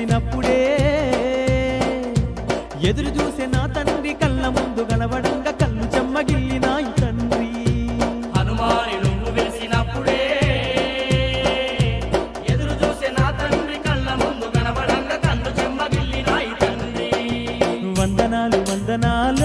వెలిసినప్పుడే ఎదురు చూసే నా తండ్రి కళ్ళ ముందు కనబడంగా కళ్ళు చెమ్మగిల్లినాయి తండ్రి. హనుమాని నువ్వు వెలిసినప్పుడే ఎదురు చూసే నా తండ్రి కళ్ళ ముందు కనబడంగా కళ్ళు చెమ్మగిల్లినాయి తండ్రి. వందనాలు వందనాలు